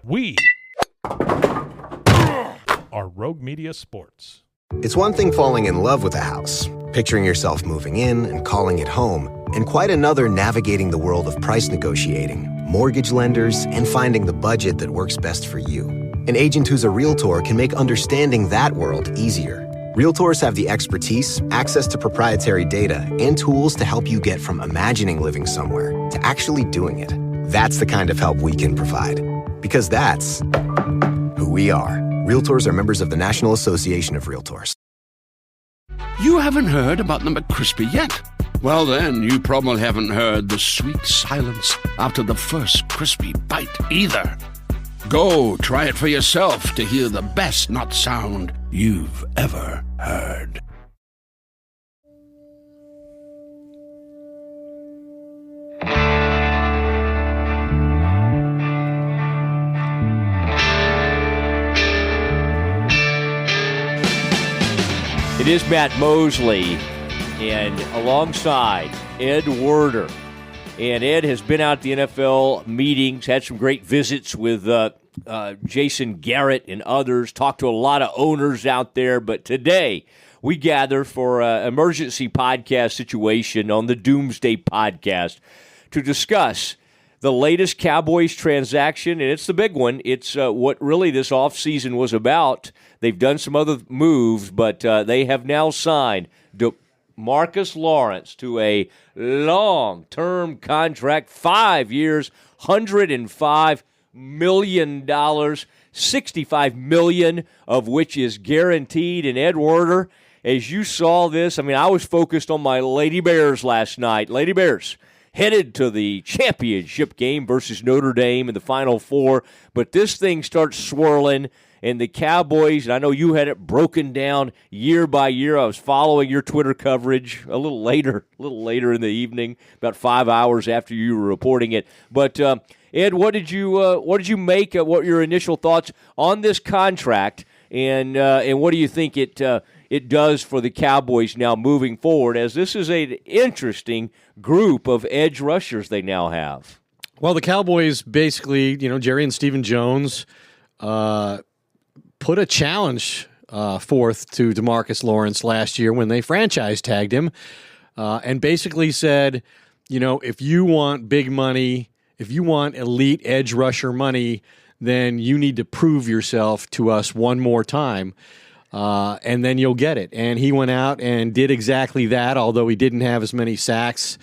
We are Rogue Media Sports. It's one thing falling in love with a house, picturing yourself moving in and calling it home, and quite another navigating the world of price negotiating, mortgage lenders, and finding the budget that works best for you. An agent who's a Realtor can make understanding that world easier. Realtors have the expertise, access to proprietary data, and tools to help you get from imagining living somewhere to actually doing it. That's the kind of help we can provide. Because that's who we are. Realtors are members of the National Association of Realtors. You haven't heard about the McCrispy yet? Well, then, you probably haven't heard the sweet silence after the first crispy bite either. Go try it for yourself to hear the best nut sound you've ever heard. It is Matt Mosley, and alongside Ed Werder. And Ed has been out at the NFL meetings, had some great visits with Jason Garrett and others, talked to a lot of owners out there. But today we gather for an emergency podcast situation on the Doomsday Podcast to discuss the latest Cowboys transaction, and it's the big one. It's what really this offseason was about. They've done some other moves, but they have now signed DeMarcus Lawrence to a long-term contract, 5 years, $105 million, $65 million of which is guaranteed. And Ed Werder, as you saw this, I mean, I was focused on my Lady Bears last night. Lady Bears headed to the championship game versus Notre Dame in the Final Four, but this thing starts swirling. And the Cowboys, and I know you had it broken down year by year. I was following your Twitter coverage a little later in the evening, about 5 hours after you were reporting it. But Ed, what did you make of what your initial thoughts on this contract, and what do you think it does for the Cowboys now moving forward, as this is an interesting group of edge rushers they now have? Well, the Cowboys basically, Jerry and Stephen Jones put a challenge forth to DeMarcus Lawrence last year when they franchise tagged him, and basically said, if you want big money, if you want elite edge rusher money, then you need to prove yourself to us one more time, and then you'll get it. And he went out and did exactly that, although he didn't have as many sacks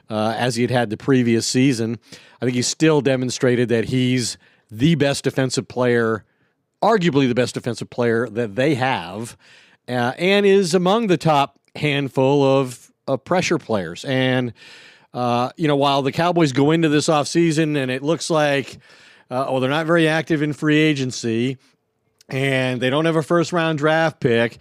as he had the previous season. I think he still demonstrated that he's the best defensive player, arguably the best defensive player that they have, and is among the top handful of pressure players. And, while the Cowboys go into this offseason and it looks like, they're not very active in free agency and they don't have a first-round draft pick,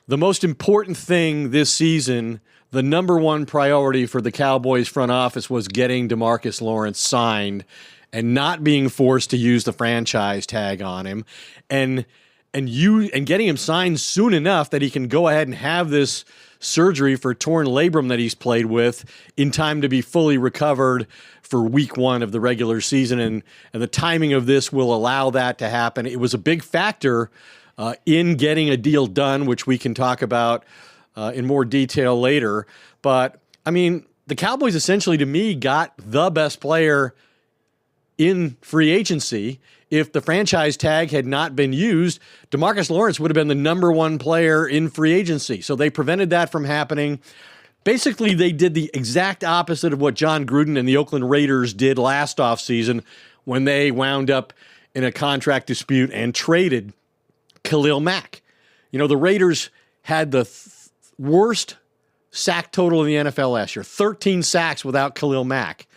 the most important thing this season, the number one priority for the Cowboys front office, was getting DeMarcus Lawrence signed and not being forced to use the franchise tag on him, and getting him signed soon enough that he can go ahead and have this surgery for torn labrum that he's played with in time to be fully recovered for week one of the regular season. And the timing of this will allow that to happen. It was a big factor in getting a deal done, which we can talk about in more detail later. But, I mean, the Cowboys essentially, to me, got the best player in free agency. If the franchise tag had not been used, DeMarcus Lawrence would have been the number one player in free agency. So they prevented that from happening. Basically, they did the exact opposite of what John Gruden and the Oakland Raiders did last offseason when they wound up in a contract dispute and traded Khalil Mack. The Raiders had the worst sack total in the NFL last year, 13 sacks without Khalil Mack.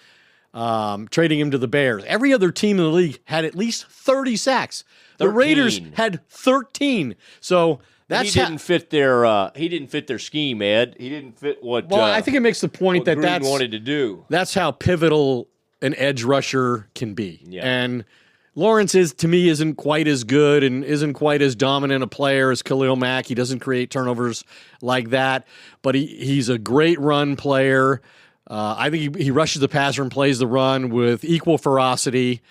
Trading him to the Bears. Every other team in the league had at least 30 sacks. The 13. Raiders had 13. So that's he didn't fit their scheme, Ed. He didn't fit what. Well, I think it makes the point that Gruden wanted to do. That's how pivotal an edge rusher can be. Yeah. And Lawrence isn't quite as good and isn't quite as dominant a player as Khalil Mack. He doesn't create turnovers like that, but he's a great run player. I think he rushes the passer and plays the run with equal ferocity.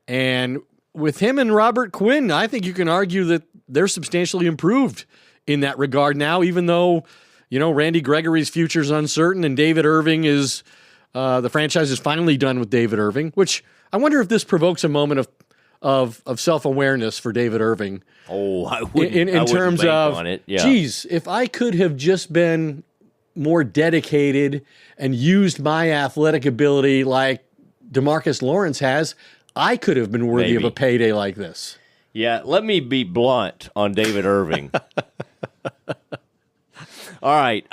And with him and Robert Quinn, I think you can argue that they're substantially improved in that regard now, even though, Randy Gregory's future is uncertain and David Irving is, the franchise is finally done with David Irving, which I wonder if this provokes a moment of self-awareness for David Irving. Oh, I wouldn't. In terms of, on it. Yeah. Geez, if I could have just been more dedicated and used my athletic ability like DeMarcus Lawrence has, I could have been worthy of a payday like this. Yeah, let me be blunt on David Irving. All right,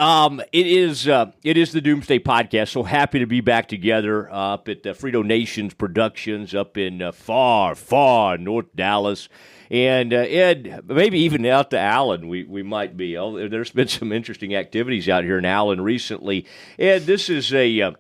it is the Doomsday Podcast. So happy to be back together up at Frito Nations Productions up in far, far North Dallas. And Ed, maybe even out to Allen, we might be. There's been some interesting activities out here in Allen recently. Ed, this is this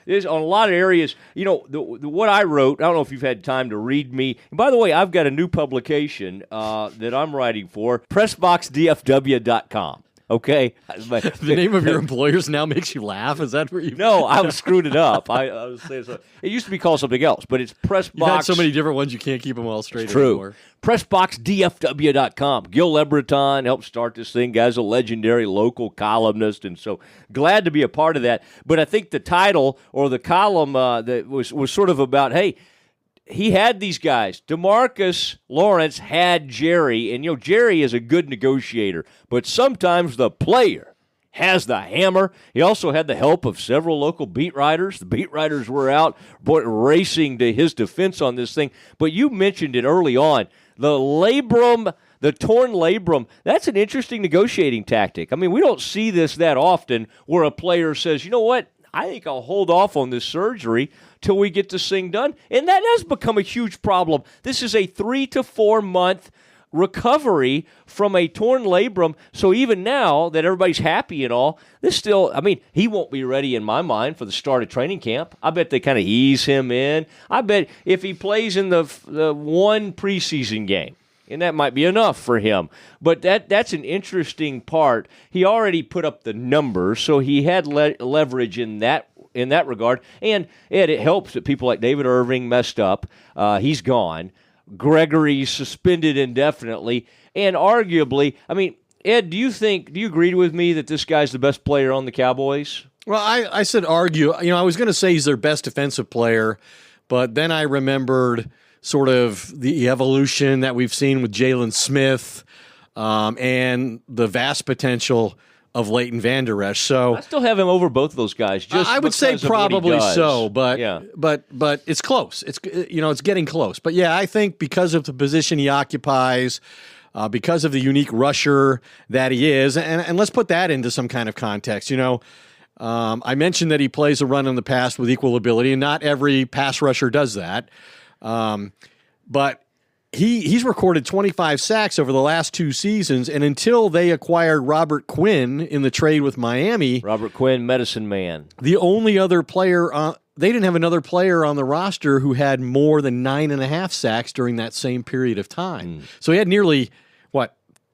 is on a lot of areas. What I wrote, I don't know if you've had time to read me. And by the way, I've got a new publication that I'm writing for, PressBoxDFW.com. Okay. The name of your employers now makes you laugh? Is that where you... No, I was screwed it up. I was saying so. It used to be called something else, but it's PressBox. You've had so many different ones, you can't keep them all straight True. anymore. PressBoxDFW.com. Gil Lebreton helped start this thing. Guy's a legendary local columnist, and so glad to be a part of that. But I think the title or the column that was sort of about, hey, he had these guys. DeMarcus Lawrence had Jerry, and Jerry is a good negotiator, but sometimes the player has the hammer. He also had the help of several local beat writers. The beat writers were out racing to his defense on this thing. But you mentioned it early on. The labrum, the torn labrum, that's an interesting negotiating tactic. I mean, we don't see this that often where a player says, you know what, I think I'll hold off on this surgery till we get this thing done. And that has become a huge problem. This is a 3 to 4 month recovery from a torn labrum. So even now that everybody's happy and all, this still, I mean, he won't be ready in my mind for the start of training camp. I bet they kind of ease him in. I bet if he plays in the one preseason game, and that might be enough for him. But that's an interesting part. He already put up the numbers, so he had leverage in that regard. And, Ed, it helps that people like David Irving messed up. He's gone. Gregory's suspended indefinitely. And arguably, I mean, Ed, do you agree with me that this guy's the best player on the Cowboys? Well, I said argue. I was going to say he's their best defensive player, but then I remembered sort of the evolution that we've seen with Jalen Smith and the vast potential of Leighton Vander Esch. So I still have him over both of those guys. Just I would say probably so, but yeah. but it's close. It's it's getting close. But yeah, I think because of the position he occupies, because of the unique rusher that he is, and let's put that into some kind of context. I mentioned that he plays a run in the pass with equal ability, and not every pass rusher does that. But he's recorded 25 sacks over the last 2 seasons, and until they acquired Robert Quinn in the trade with Miami, Robert Quinn, medicine man, the only other player they didn't have another player on the roster who had more than 9.5 sacks during that same period of time. So he had nearly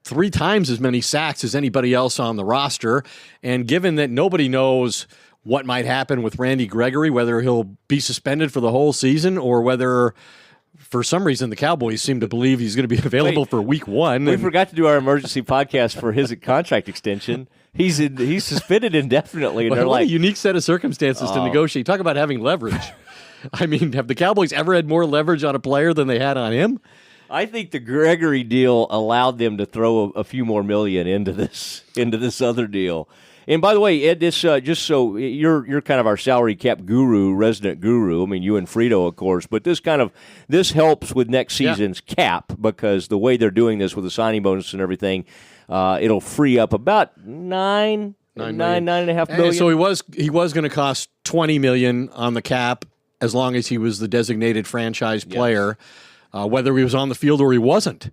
3 times as many sacks as anybody else on the roster. And given that nobody knows what might happen with Randy Gregory, whether he'll be suspended for the whole season or whether, for some reason, the Cowboys seem to believe he's going to be available for week 1. We forgot to do our emergency podcast for his contract extension. He's suspended indefinitely. And What they're a like, unique set of circumstances to negotiate. Talk about having leverage. I mean, have the Cowboys ever had more leverage on a player than they had on him? I think the Gregory deal allowed them to throw a few more million into this other deal. And by the way, Ed, this just so you're kind of our salary cap guru, resident guru. I mean, you and Frito, of course, but this helps with next season's cap because the way they're doing this with the signing bonus and everything, it'll free up about $9.5 million. And so he was going to cost $20 million on the cap as long as he was the designated franchise player, whether he was on the field or he wasn't.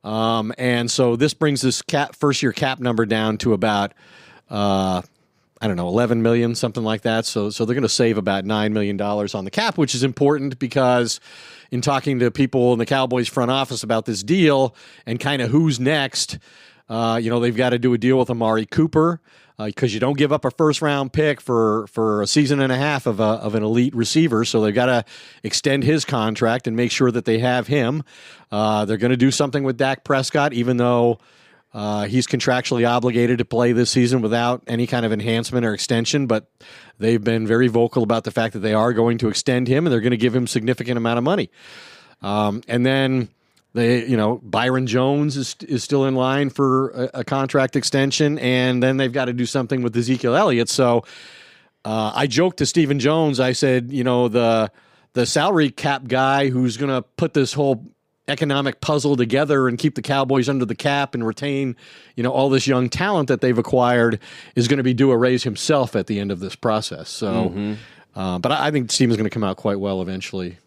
And so this brings this first year cap number down to about 11 million, something like that. So they're going to save about $9 million on the cap, which is important because in talking to people in the Cowboys front office about this deal and kind of who's next, They've got to do a deal with Amari Cooper because you don't give up a first-round pick for a season and a half of an elite receiver. So they've got to extend his contract and make sure that they have him. They're going to do something with Dak Prescott, even though he's contractually obligated to play this season without any kind of enhancement or extension. But they've been very vocal about the fact that they are going to extend him and they're going to give him a significant amount of money. And then Byron Jones is still in line for a contract extension, and then they've got to do something with Ezekiel Elliott. So I joked to Stephen Jones. I said, the salary cap guy who's going to put this whole economic puzzle together and keep the Cowboys under the cap and retain, all this young talent that they've acquired is going to be due a raise himself at the end of this process. So, but I think Stephen's going to come out quite well eventually.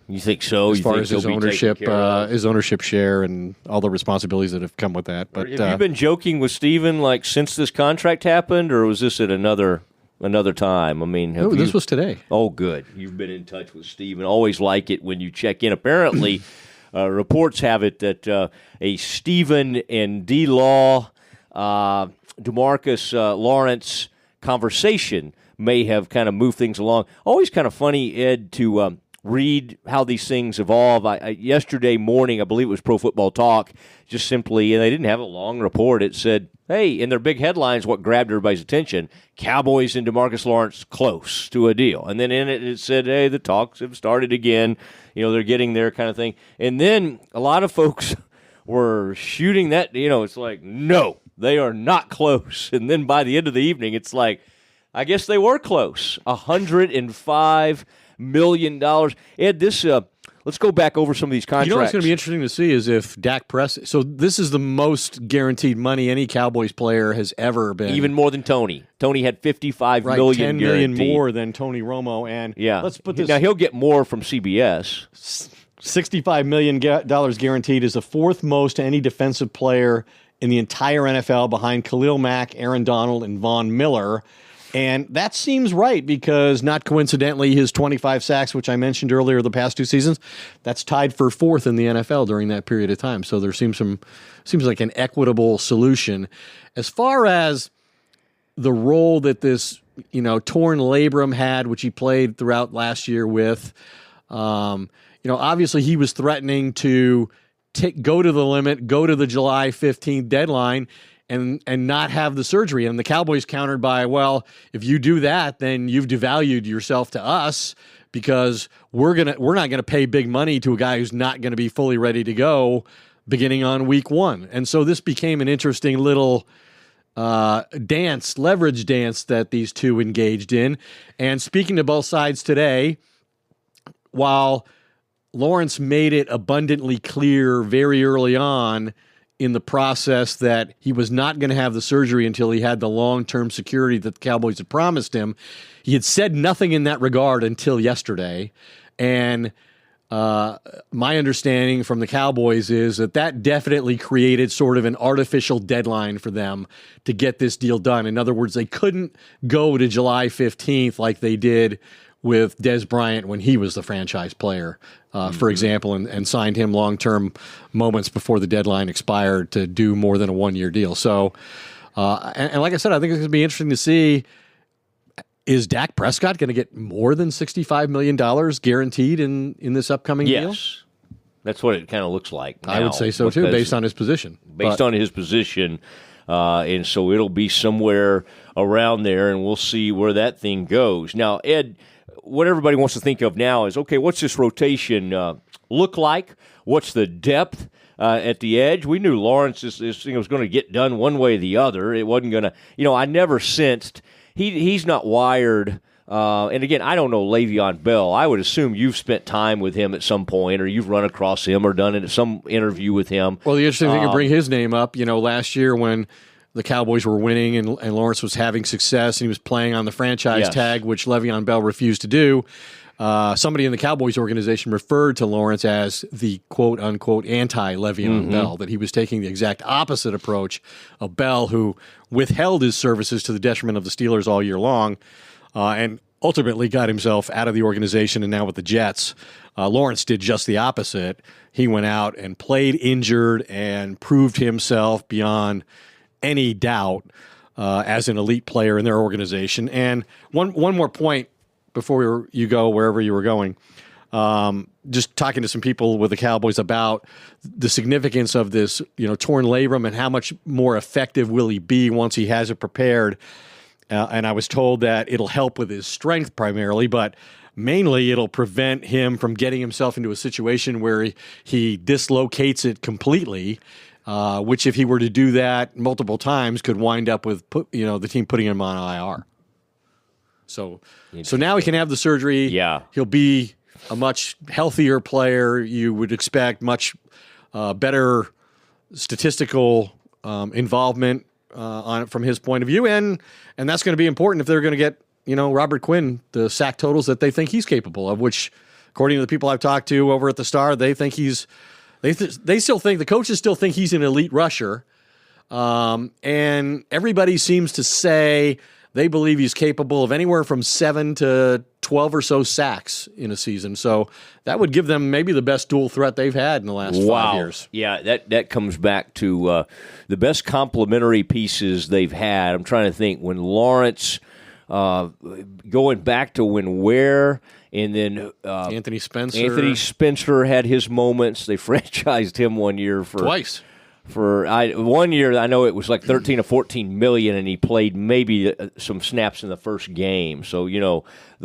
You think so? As far as his ownership share and all the responsibilities that have come with that. But have you been joking with Steven since this contract happened, or was this at another time? I mean, this was today. Oh, good. You've been in touch with Steven. Always like it when you check in. Apparently, reports have it that a Steven and D-Law, DeMarcus Lawrence conversation may have kind of moved things along. Always kind of funny, Ed, to read how these things evolve. Yesterday morning, I believe it was Pro Football Talk, just simply, and they didn't have a long report. It said, hey, in their big headlines, what grabbed everybody's attention, Cowboys and DeMarcus Lawrence close to a deal. And then in it said, hey, the talks have started again. They're getting there kind of thing. And then a lot of folks were shooting that, it's like, no, they are not close. And then by the end of the evening, it's like, I guess they were close. $105 million. Ed, let's go back over some of these contracts. What's going to be interesting to see is if Dak Prescott. So this is the most guaranteed money any Cowboys player has ever been. Even more than Tony. Tony had $55 million $10 million guaranteed. more than Tony Romo. And let's put this. Now he'll get more from CBS. $65 million guaranteed is the fourth most to any defensive player in the entire NFL, behind Khalil Mack, Aaron Donald, and Von Miller. And that seems right because, not coincidentally, his 25 sacks, which I mentioned earlier the past two seasons, that's tied for fourth in the NFL during that period of time. So there seems like an equitable solution. As far as the role that this, torn labrum had, which he played throughout last year with, obviously he was threatening to go to the limit, go to the July 15th deadline, and not have the surgery. And the Cowboys countered by, well, if you do that, then you've devalued yourself to us because we're not gonna pay big money to a guy who's not gonna be fully ready to go beginning on week 1. And so this became an interesting little leverage dance that these two engaged in. And speaking to both sides today, while Lawrence made it abundantly clear very early on in the process that he was not going to have the surgery until he had the long-term security that the Cowboys had promised him. He had said nothing in that regard until yesterday. And my understanding from the Cowboys is that definitely created sort of an artificial deadline for them to get this deal done. In other words, they couldn't go to July 15th like they did with Dez Bryant when he was the franchise player, for example, and signed him long-term moments before the deadline expired to do more than a one-year deal. So, and like I said, I think it's going to be interesting to see, is Dak Prescott going to get more than $65 million guaranteed in this upcoming deal? Yes. That's what it kind of looks like now, I would say so, too, based on his position. On his position. And so it'll be somewhere around there, and we'll see where that thing goes. Now, Ed, what everybody wants to think of now is, okay, what's this rotation look like? What's the depth at the edge? We knew Lawrence this thing was going to get done one way or the other. It wasn't going to, I never sensed he's not wired. And again, I don't know Le'Veon Bell. I would assume you've spent time with him at some point, or you've run across him or done some interview with him. Well, the interesting thing to bring his name up, last year when the Cowboys were winning and Lawrence was having success and he was playing on the franchise tag, which Le'Veon Bell refused to do. Somebody in the Cowboys organization referred to Lawrence as the quote-unquote anti-Le'Veon Bell, that he was taking the exact opposite approach of Bell, who withheld his services to the detriment of the Steelers all year long. And ultimately got himself out of the organization, and now with the Jets. Lawrence did just the opposite. He went out and played injured and proved himself beyond any doubt as an elite player in their organization. And one more point before you go wherever you were going. Just talking to some people with the Cowboys about the significance of this, torn labrum and how much more effective will he be once he has it prepared. And I was told that it'll help with his strength primarily, but mainly it'll prevent him from getting himself into a situation where he dislocates it completely, which if he were to do that multiple times could wind up with the team putting him on IR. So now he can have the surgery. Yeah. He'll be a much healthier player. You would expect much better statistical involvement on it from his point of view, and that's going to be important if they're going to get Robert Quinn the sack totals that they think he's capable of. Which, according to the people I've talked to over at the Star, they think they still think the coaches still think he's an elite rusher, and everybody seems to say they believe he's capable of anywhere from 7 to 12 or so sacks in a season. So that would give them maybe the best dual threat they've had in the last 5 years. Yeah, that comes back to the best complementary pieces they've had. I'm trying to think when Lawrence, going back to when Ware, and then Anthony Spencer. Anthony Spencer had his moments. They franchised him one year for twice. For 1 year, I know it was like 13 or 14 million, and he played maybe some snaps in the first game. So,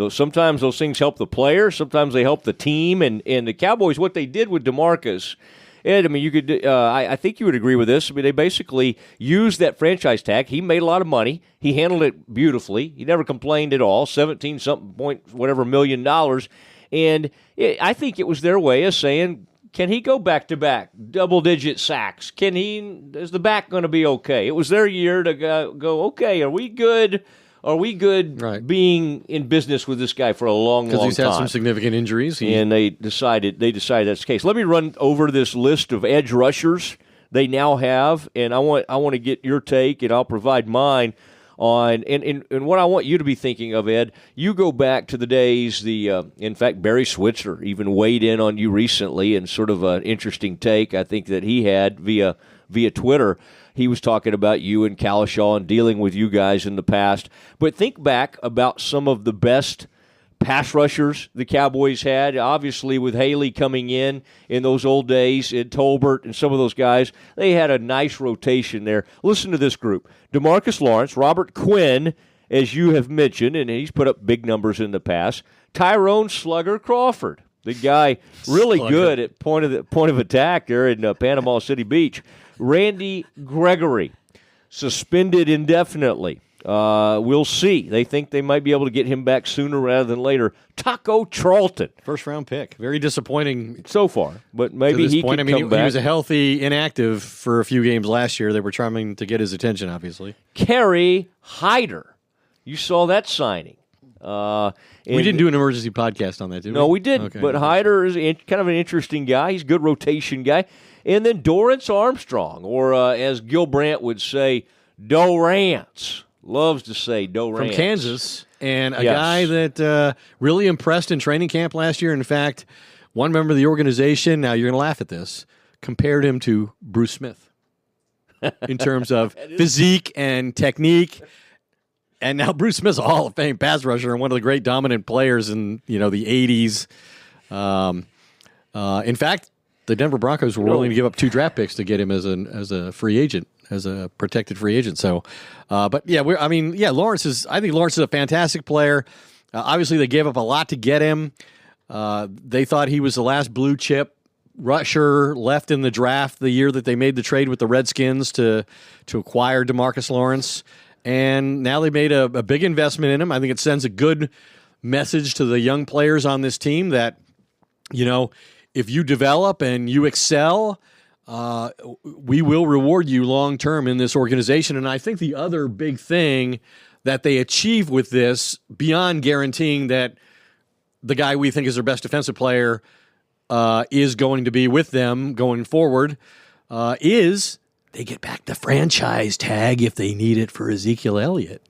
sometimes those things help the player, sometimes they help the team. And the Cowboys, what they did with DeMarcus, Ed, I mean, you could. I think you would agree with this. I mean, they basically used that franchise tag. He made a lot of money. He handled it beautifully. He never complained at all. 17-something point whatever $1 million, and I think it was their way of saying, can he go back-to-back, double-digit sacks? Is the back going to be okay? It was their year to go, okay, are we good? Are we good being in business with this guy for a long, long time? Because he's had some significant injuries. And they decided that's the case. Let me run over this list of edge rushers they now have, and I want to get your take, and I'll provide mine on and what I want you to be thinking of, Ed. You go back to the days, in fact, Barry Switzer even weighed in on you recently, and sort of an interesting take I think that he had via Twitter. He was talking about you and Kalishaw and dealing with you guys in the past. But think back about some of the best pass rushers the Cowboys had, obviously with Haley coming in those old days, and Tolbert and some of those guys. They had a nice rotation there. Listen to this group. DeMarcus Lawrence, Robert Quinn, as you have mentioned, and he's put up big numbers in the past. Tyrone Slugger Crawford, the guy really good at point of attack there in Panama City Beach. Randy Gregory, suspended indefinitely. We'll see. They think they might be able to get him back sooner rather than later. Taco Charlton. First-round pick. Very disappointing so far, but maybe he can come back. He was a healthy inactive for a few games last year. They were trying to get his attention, obviously. Kerry Hyder. You saw that signing. We didn't do an emergency podcast on that, did we? No, we didn't. Okay. But Hyder is kind of an interesting guy. He's a good rotation guy. And then Dorrance Armstrong, or as Gil Brandt would say, Dorrance. Loves to say Dorrance. From Kansas, and a guy that really impressed in training camp last year. In fact, one member of the organization, now you're going to laugh at this, compared him to Bruce Smith in terms of physique and technique. And now Bruce Smith's a Hall of Fame pass rusher and one of the great dominant players in the 80s. In fact, the Denver Broncos were willing to give up 2 draft picks to get him as a free agent, as a protected free agent. So, but yeah, Lawrence is. I think Lawrence is a fantastic player. Obviously, they gave up a lot to get him. They thought he was the last blue chip rusher left in the draft the year that they made the trade with the Redskins to acquire DeMarcus Lawrence, and now they made a big investment in him. I think it sends a good message to the young players on this team that if you develop and you excel, we will reward you long term in this organization. And I think the other big thing that they achieve with this, beyond guaranteeing that the guy we think is their best defensive player is going to be with them going forward, is they get back the franchise tag if they need it for Ezekiel Elliott.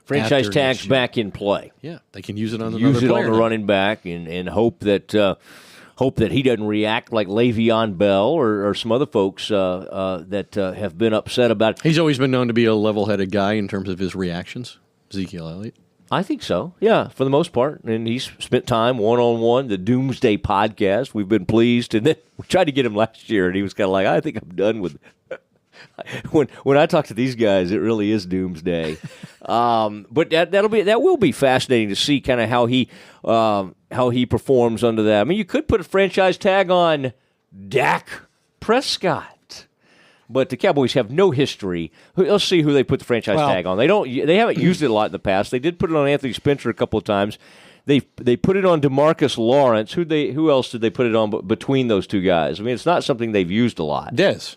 franchise after tag's next year. back in play. Yeah, they can use it on Use another it player on the now. running back and hope that he doesn't react like Le'Veon Bell or some other folks that have been upset about it. He's always been known to be a level-headed guy in terms of his reactions, Ezekiel Elliott. I think so, yeah, for the most part. And he's spent time one-on-one, the Doomsday podcast. We've been pleased. And then we tried to get him last year, and he was kind of like, I think I'm done with it. When I talk to these guys, it really is Doomsday. But that will be fascinating to see kind of how he performs under that. I mean, you could put a franchise tag on Dak Prescott. But the Cowboys have no history. Let's see who they put the franchise tag on. They haven't used it a lot in the past. They did put it on Anthony Spencer a couple of times. They put it on DeMarcus Lawrence. Who else did they put it on between those two guys? I mean, it's not something they've used a lot. Dez.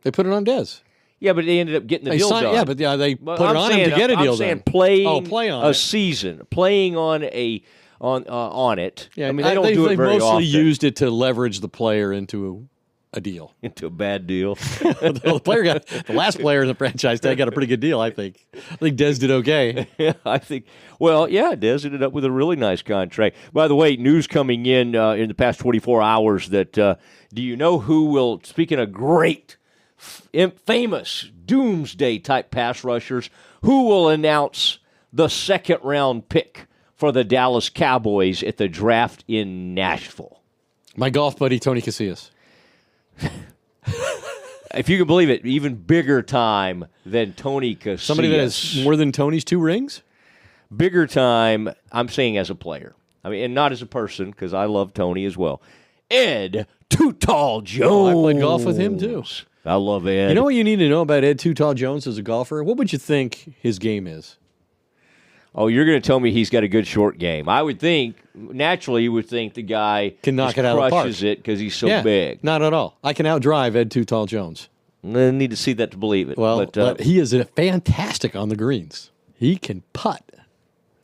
They put it on Dez. Yeah, but they ended up getting the deal done. Yeah, but they put it on him to get a deal done. Play on a it. season, playing on it. Yeah, I mean, they don't do it very mostly often. used it to leverage the player into a deal. Into a bad deal. The last player in the franchise tag got a pretty good deal, I think. I think Dez did okay. Yeah, I think. Well, yeah, Dez ended up with a really nice contract. By the way, news coming in the past 24 hours that do you know who will? Speaking of great, famous doomsday type pass rushers, who will announce the second round pick for the Dallas Cowboys at the draft in Nashville? My golf buddy Tony Casillas. If you can believe it, even bigger time than Tony Casillas. Somebody that has more than Tony's 2 rings? Bigger time, I'm saying as a player. I mean, and not as a person, because I love Tony as well. Ed Too Tall Jones. Oh, I played golf with him, too. I love Ed. You know what you need to know about Ed Too Tall Jones as a golfer? What would you think his game is? Oh, you're going to tell me he's got a good short game. I would think, naturally, you would think the guy Can knock it out of the park. crushes it because he's so big. Not at all. I can outdrive Ed Too Tall Jones. I need to see that to believe it. Well, but he is fantastic on the greens. He can putt,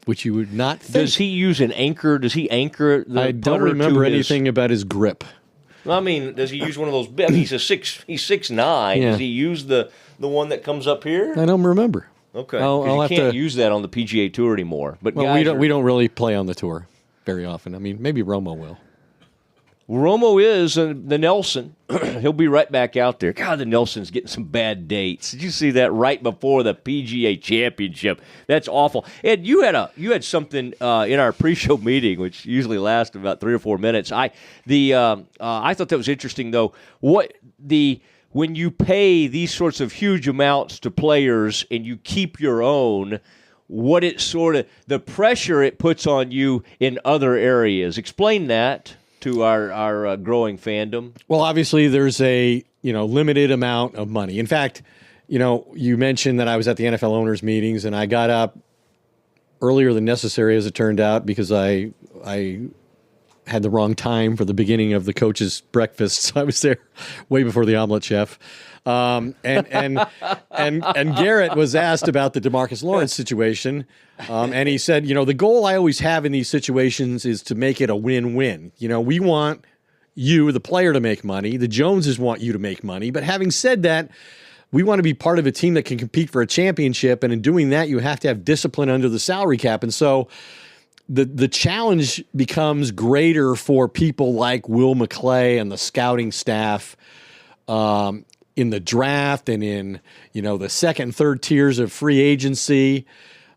which you would not think. Does he use an anchor? Does he anchor the I don't putter remember to his- anything about his grip. I mean, does he use one of those? I mean, he's 6'9". Yeah. Does he use the one that comes up here? I don't remember. Okay, I'll 'cause you have can't to- use that on the PGA Tour anymore. But Well, guys we don't really play on the tour very often. I mean, maybe Romo will. Romo is the Nelson. He'll be right back out there. God, the Nelson's getting some bad dates. Did you see that right before the PGA Championship? That's awful. Ed, you had something in our pre-show meeting, which usually lasts about 3 or 4 minutes. I thought that was interesting though. When you pay these sorts of huge amounts to players and you keep your own, what it sort of the pressure it puts on you in other areas. Explain that to our growing fandom. Well, obviously, there's a limited amount of money. In fact, you mentioned that I was at the NFL owners meetings, and I got up earlier than necessary, as it turned out, because I had the wrong time for the beginning of the coach's breakfast. So I was there way before the omelet chef. And Garrett was asked about the DeMarcus Lawrence situation, and he said, the goal I always have in these situations is to make it a win-win. We want you, the player, to make money. The Joneses want you to make money. But having said that, we want to be part of a team that can compete for a championship, and in doing that, you have to have discipline under the salary cap. And so the challenge becomes greater for people like Will McClay and the scouting staff in the draft and in the second and third tiers of free agency,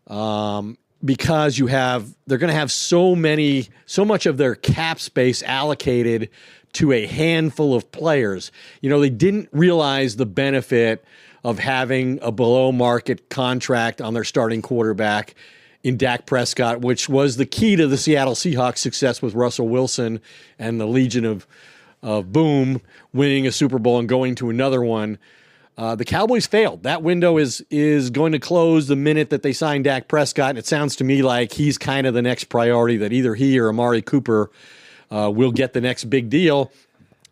because they're going to have so much of their cap space allocated to a handful of players. They didn't realize the benefit of having a below market contract on their starting quarterback in Dak Prescott, which was the key to the Seattle Seahawks' success with Russell Wilson and the Legion of Boom winning a Super Bowl and going to another one. The Cowboys failed. That window is going to close the minute that they sign Dak Prescott, and it sounds to me like he's kind of the next priority, that either he or Amari Cooper will get the next big deal.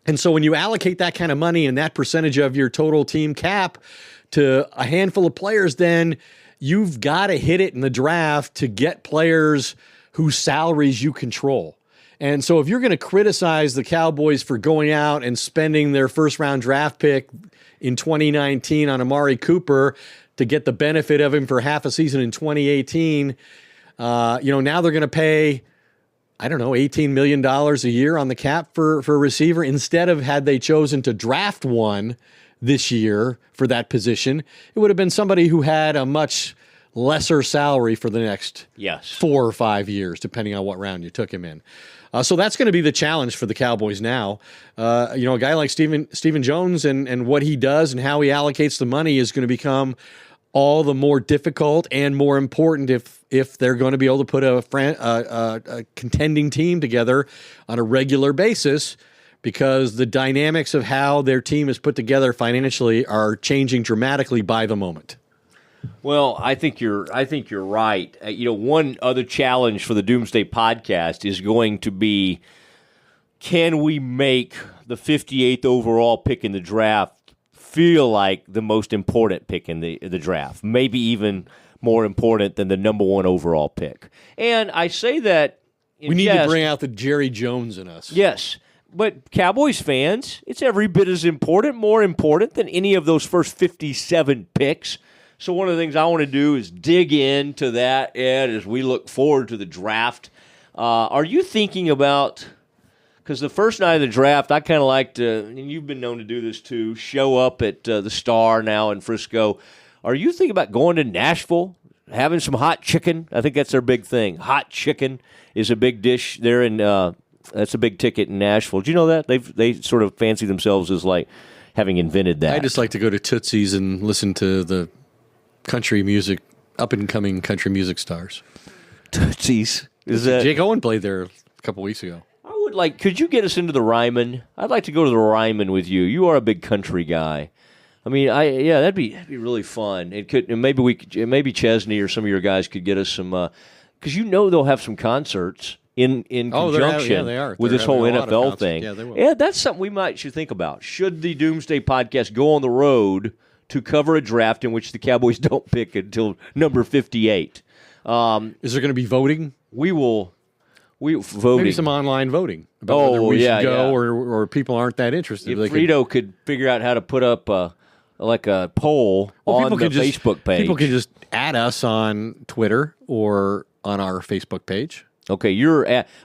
And so when you allocate that kind of money and that percentage of your total team cap to a handful of players, then you've got to hit it in the draft to get players whose salaries you control. And so if you're going to criticize the Cowboys for going out and spending their first-round draft pick in 2019 on Amari Cooper to get the benefit of him for half a season in 2018. Now they're going to pay, I don't know, $18 million a year on the cap for a receiver instead of had they chosen to draft one this year for that position. It would have been somebody who had a much lesser salary for the next 4 or 5 years, depending on what round you took him in. So that's going to be the challenge for the Cowboys now. A guy like Stephen Jones and what he does and how he allocates the money is going to become all the more difficult and more important if they're going to be able to put a contending team together on a regular basis, because the dynamics of how their team is put together financially are changing dramatically by the moment. Well, I think you're right. One other challenge for the Doomsday Podcast is going to be, can we make the 58th overall pick in the draft feel like the most important pick in the draft, maybe even more important than the number 1 overall pick? And I say that we need to bring out the Jerry Jones in us. Yes. But Cowboys fans, it's every bit as important, more important than any of those first 57 picks. So one of the things I want to do is dig into that, Ed, as we look forward to the draft. Are you thinking about, because the first night of the draft, I kind of like to, and you've been known to do this too, show up at the Star now in Frisco. Are you thinking about going to Nashville, having some hot chicken? I think that's their big thing. Hot chicken is a big dish there, and that's a big ticket in Nashville. Do you know that? They sort of fancy themselves as like having invented that. I just like to go to Tootsie's and listen to the country music, up-and-coming country music stars. Tootsie's. Jake Owen played there a couple weeks ago. I would like, could you get us into the Ryman? I'd like to go to the Ryman with you. You are a big country guy. I mean, that'd be really fun. Maybe Chesney or some of your guys could get us some, because they'll have some concerts in conjunction with this whole NFL thing. Yeah, they will. Yeah, that's something we should think about. Should the Doomsday Podcast go on the road to cover a draft in which the Cowboys don't pick until number 58? Is there going to be voting? Voting. Maybe some online voting about whether we should go or people aren't that interested. If Frito could figure out how to put up a poll on the Facebook page. People can just add us on Twitter or on our Facebook page. Okay,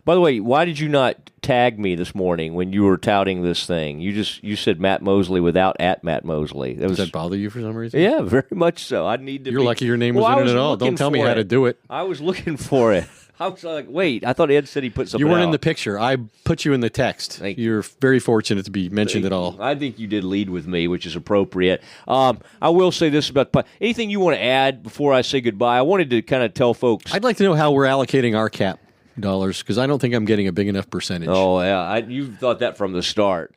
by the way, why did you not tag me this morning when you were touting this thing? You said Matt Mosley without @Matt Mosley. Does that bother you for some reason? Yeah, very much so. You're lucky your name was in it at all. Don't tell me how to do it. I was looking for it. I was like, wait, I thought Ed said he put something. You weren't out. in the picture. I put you in the text. You're very fortunate to be mentioned at all. I think you did lead with me, which is appropriate. I will say this about anything you want to add before I say goodbye. I wanted to kind of tell folks. I'd like to know how we're allocating our cap dollars, because I don't think I'm getting a big enough percentage. Oh, yeah. You thought that from the start.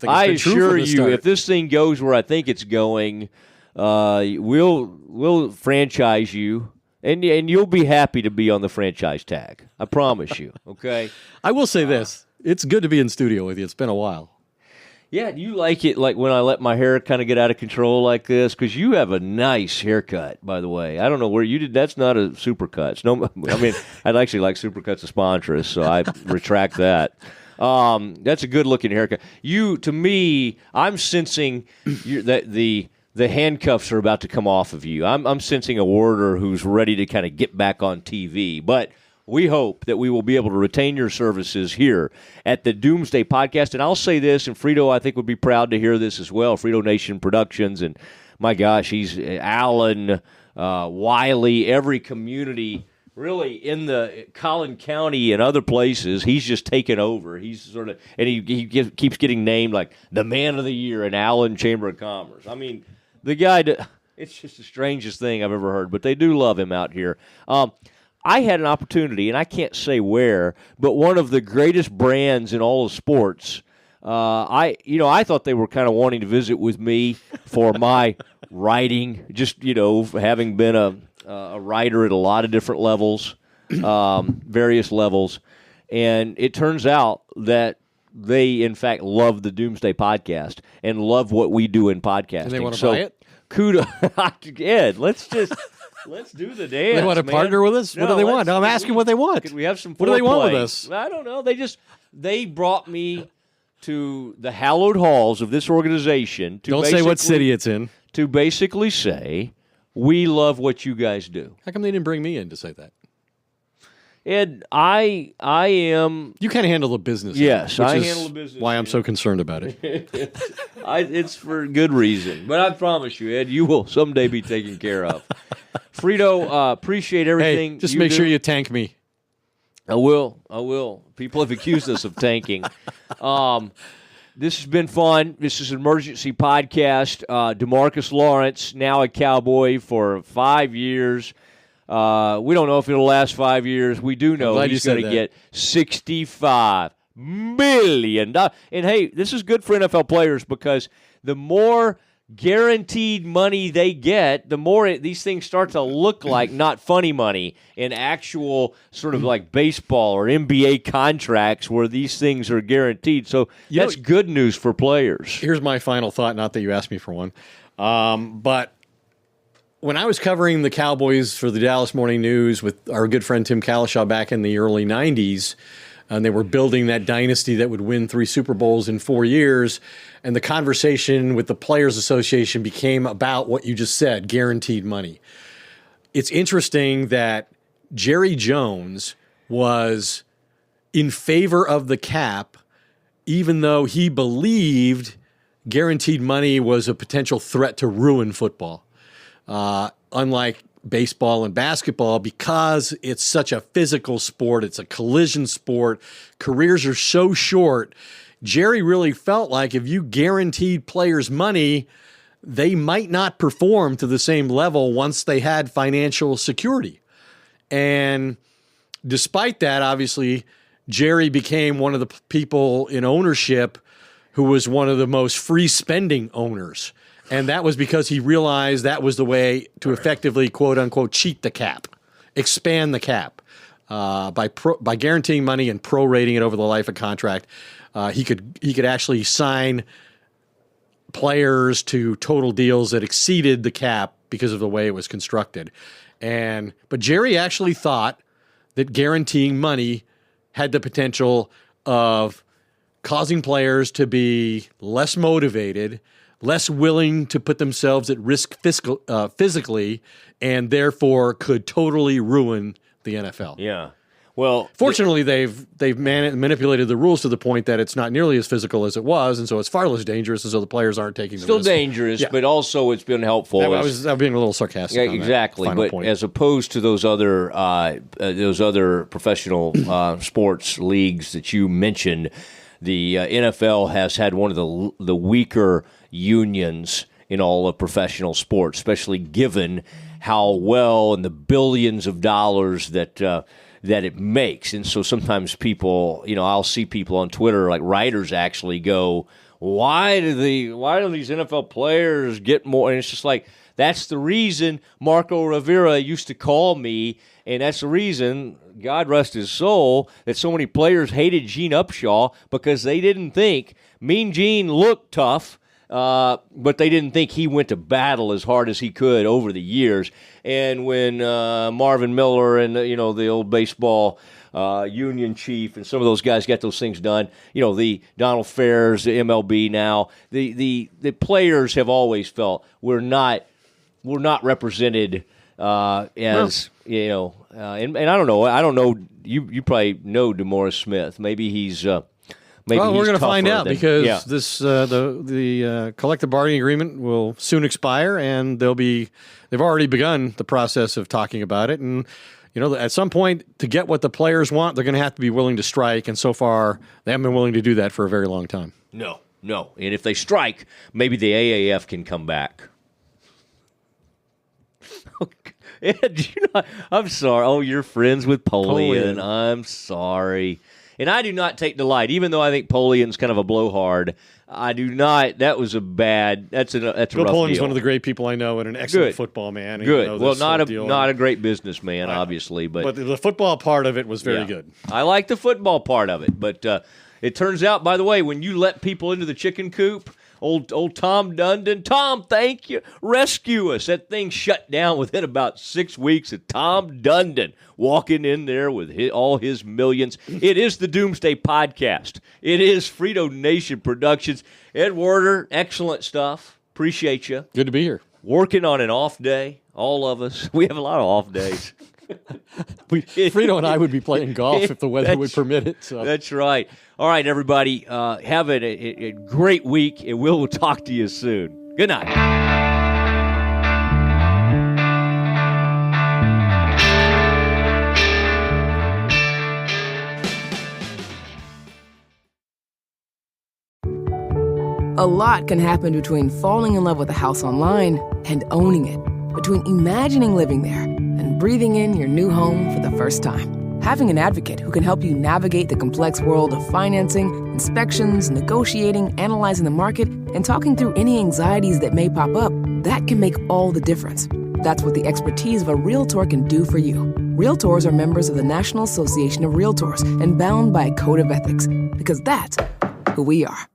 I assure you, if this thing goes where I think it's going, we'll franchise you, and you'll be happy to be on the franchise tag. I promise you, okay? I will say this. It's good to be in studio with you. It's been a while. Yeah, do you like it like when I let my hair kind of get out of control like this? Because you have a nice haircut, by the way. I don't know where you did. That's not a Supercuts. No, I mean, I'd actually like Supercuts to sponsor us, so I retract that. That's a good-looking haircut. To me, I'm sensing that the handcuffs are about to come off of you. I'm sensing a Werder who's ready to kind of get back on TV, but we hope that we will be able to retain your services here at the Doomsday Podcast. And I'll say this, and Frito, I think, would be proud to hear this as well, Frito Nation Productions. And, my gosh, he's Allen, Wiley, every community really in the Collin County and other places. He's just taken over. He's sort of, and he keeps getting named like the Man of the Year in Allen Chamber of Commerce. I mean, the guy, it's just the strangest thing I've ever heard, but they do love him out here. I had an opportunity, and I can't say where, but one of the greatest brands in all of sports. I thought they were kind of wanting to visit with me for my writing, just having been a writer at a lot of different levels, various levels, and it turns out that they in fact love the Doomsday Podcast and love what we do in podcasting. And they want to buy it. Kudos, Ed. Let's do the dance. They want to partner with us? What do they want? No, I'm asking what they want. Could we have some foreplay? What do they want with us? I don't know. They brought me to the hallowed halls of this organization. Don't say what city it's in. To basically say, we love what you guys do. How come they didn't bring me in to say that? Ed, I am. You kind of handle the business. Yes, I is handle the business. Why I'm so concerned about it. It's for good reason. But I promise you, Ed, you will someday be taken care of. Frito, appreciate everything. Hey, just make sure you tank me. I will. People have accused us of tanking. This has been fun. This is an emergency podcast. DeMarcus Lawrence, now a Cowboy for 5 years. We don't know if it'll last 5 years. We do know he's going to get $65 million. And hey, this is good for NFL players because the more guaranteed money they get, the more these things start to look like not funny money and actual sort of like baseball or NBA contracts where these things are guaranteed. So that's good news for players. Here's my final thought, not that you asked me for one. But when I was covering the Cowboys for the Dallas Morning News with our good friend Tim Kalishaw back in the early 90s, and they were building that dynasty that would win 3 Super Bowls in 4 years, and the conversation with the Players Association became about what you just said, guaranteed money. It's interesting that Jerry Jones was in favor of the cap, even though he believed guaranteed money was a potential threat to ruin football. Unlike baseball and basketball, because it's such a physical sport, it's a collision sport, careers are so short, Jerry really felt like if you guaranteed players money, they might not perform to the same level once they had financial security. And despite that, obviously, Jerry became one of the people in ownership who was one of the most free spending owners. And that was because he realized that was the way to effectively, quote unquote, cheat the cap, expand the cap by guaranteeing money and prorating it over the life of contract. He could actually sign players to total deals that exceeded the cap because of the way it was constructed. But Jerry actually thought that guaranteeing money had the potential of causing players to be less motivated, less willing to put themselves at risk physically, and therefore could totally ruin the NFL. Yeah. Well, fortunately, they've manipulated the rules to the point that it's not nearly as physical as it was, and so it's far less dangerous, and so the players aren't taking the risk. Still dangerous, but also it's been helpful. I was being a little sarcastic. Yeah, on exactly. That final but point. As opposed to those other professional sports leagues that you mentioned, the NFL has had one of the weaker unions in all of professional sports, especially given how well and the billions of dollars that it makes. And so sometimes people, I'll see people on Twitter, like writers actually go, why do these NFL players get more? And it's just like, that's the reason Marco Rivera used to call me, and that's the reason, God rest his soul, that so many players hated Gene Upshaw because they didn't think Mean Gene looked tough, but they didn't think he went to battle as hard as he could over the years. And when Marvin Miller and the old baseball union chief and some of those guys got those things done, the Donald Fairs, the MLB now, the players have always felt we're not represented as and I don't know. You probably know DeMaurice Smith. Maybe he's. Well, we're going to find out because this the collective bargaining agreement will soon expire, and they've already begun the process of talking about it. And at some point, to get what the players want, they're going to have to be willing to strike. And so far, they haven't been willing to do that for a very long time. No. And if they strike, maybe the AAF can come back. Ed, I'm sorry. Oh, you're friends with Polian. I'm sorry. And I do not take delight, even though I think Polian's kind of a blowhard. I do not. That was a bad. That's a rough deal. Bill Polian's one of the great people I know and an excellent football man. Good. Well, not a great businessman, obviously, but the football part of it was very good. I like the football part of it, but it turns out, by the way, when you let people into the chicken coop. Old Tom Dundon. Tom, thank you. Rescue us. That thing shut down within about 6 weeks of Tom Dundon walking in there with all his millions. It is the Doomsday Podcast. It is Frito Nation Productions. Ed Werder, excellent stuff. Appreciate you. Good to be here. Working on an off day, all of us. We have a lot of off days. Frito and I would be playing golf if the weather would permit it. So. That's right. All right, everybody. Have a great week, and we'll talk to you soon. Good night. A lot can happen between falling in love with a house online and owning it, between imagining living there and breathing in your new home for the first time. Having an advocate who can help you navigate the complex world of financing, inspections, negotiating, analyzing the market, and talking through any anxieties that may pop up, that can make all the difference. That's what the expertise of a Realtor can do for you. Realtors are members of the National Association of Realtors and bound by a code of ethics, because that's who we are.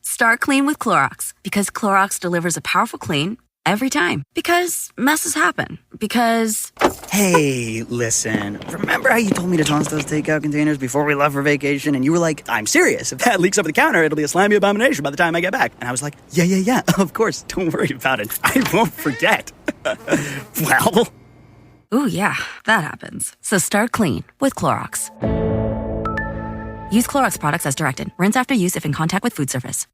Start clean with Clorox, because Clorox delivers a powerful clean every time. Because messes happen. Because... Hey, listen. Remember how you told me to toss those takeout containers before we left for vacation? And you were like, I'm serious. If that leaks over the counter, it'll be a slimy abomination by the time I get back. And I was like, yeah, of course. Don't worry about it. I won't forget. Well... Ooh, yeah, that happens. So start clean with Clorox. Use Clorox products as directed. Rinse after use if in contact with food surface.